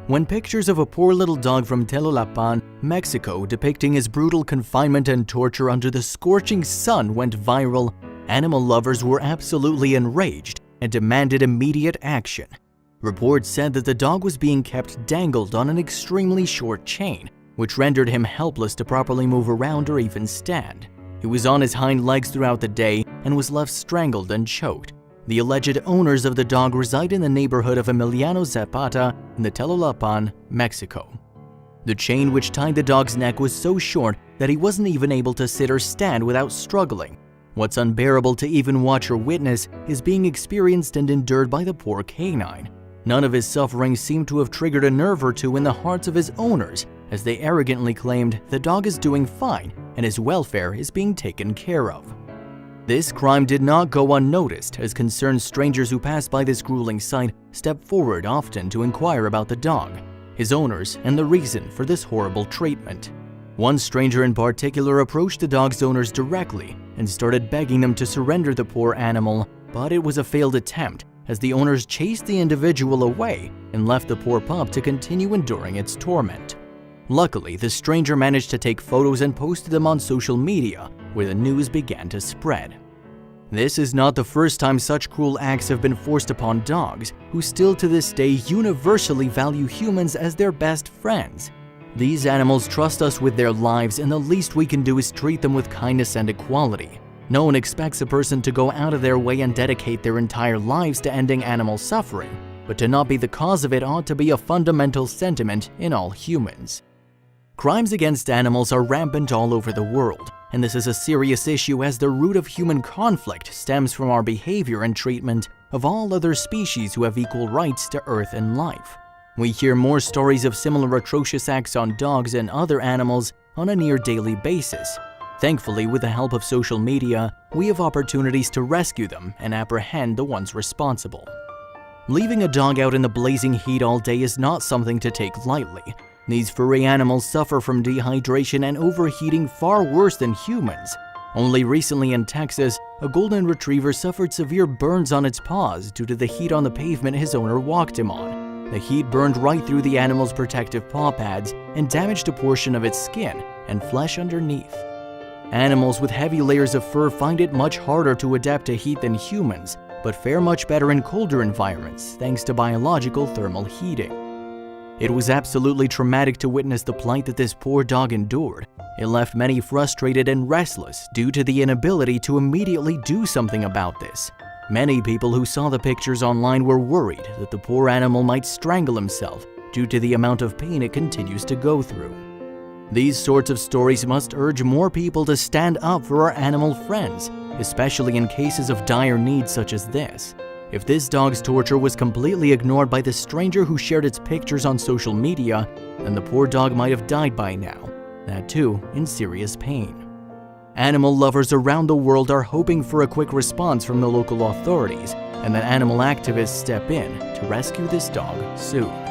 When pictures of a poor little dog from Telolapan, Mexico, depicting his brutal confinement and torture under the scorching sun went viral, animal lovers were absolutely enraged and demanded immediate action. Reports said that the dog was being kept dangled on an extremely short chain, which rendered him helpless to properly move around or even stand. He was on his hind legs throughout the day and was left strangled and choked. The alleged owners of the dog reside in the neighborhood of Emiliano Zapata in the Telolapan, Mexico. The chain which tied the dog's neck was so short that he wasn't even able to sit or stand without struggling. What's unbearable to even watch or witness is being experienced and endured by the poor canine. None of his suffering seemed to have triggered a nerve or two in the hearts of his owners, as they arrogantly claimed the dog is doing fine and his welfare is being taken care of. This crime did not go unnoticed, as concerned strangers who passed by this grueling sight stepped forward often to inquire about the dog, his owners, and the reason for this horrible treatment. One stranger in particular approached the dog's owners directly and started begging them to surrender the poor animal, but it was a failed attempt, as the owners chased the individual away and left the poor pup to continue enduring its torment. Luckily, the stranger managed to take photos and posted them on social media, where the news began to spread. This is not the first time such cruel acts have been forced upon dogs, who still to this day universally value humans as their best friends. These animals trust us with their lives, and the least we can do is treat them with kindness and equality. No one expects a person to go out of their way and dedicate their entire lives to ending animal suffering, but to not be the cause of it ought to be a fundamental sentiment in all humans. Crimes against animals are rampant all over the world, and this is a serious issue as the root of human conflict stems from our behavior and treatment of all other species who have equal rights to earth and life. We hear more stories of similar atrocious acts on dogs and other animals on a near daily basis. Thankfully, with the help of social media, we have opportunities to rescue them and apprehend the ones responsible. Leaving a dog out in the blazing heat all day is not something to take lightly. These furry animals suffer from dehydration and overheating far worse than humans. Only recently in Texas, a golden retriever suffered severe burns on its paws due to the heat on the pavement his owner walked him on. The heat burned right through the animal's protective paw pads and damaged a portion of its skin and flesh underneath. Animals with heavy layers of fur find it much harder to adapt to heat than humans, but fare much better in colder environments thanks to biological thermal heating. It was absolutely traumatic to witness the plight that this poor dog endured. It left many frustrated and restless due to the inability to immediately do something about this. Many people who saw the pictures online were worried that the poor animal might strangle himself due to the amount of pain it continues to go through. These sorts of stories must urge more people to stand up for our animal friends, especially in cases of dire need such as this. If this dog's torture was completely ignored by the stranger who shared its pictures on social media, then the poor dog might have died by now, that too in serious pain. Animal lovers around the world are hoping for a quick response from the local authorities and that animal activists step in to rescue this dog soon.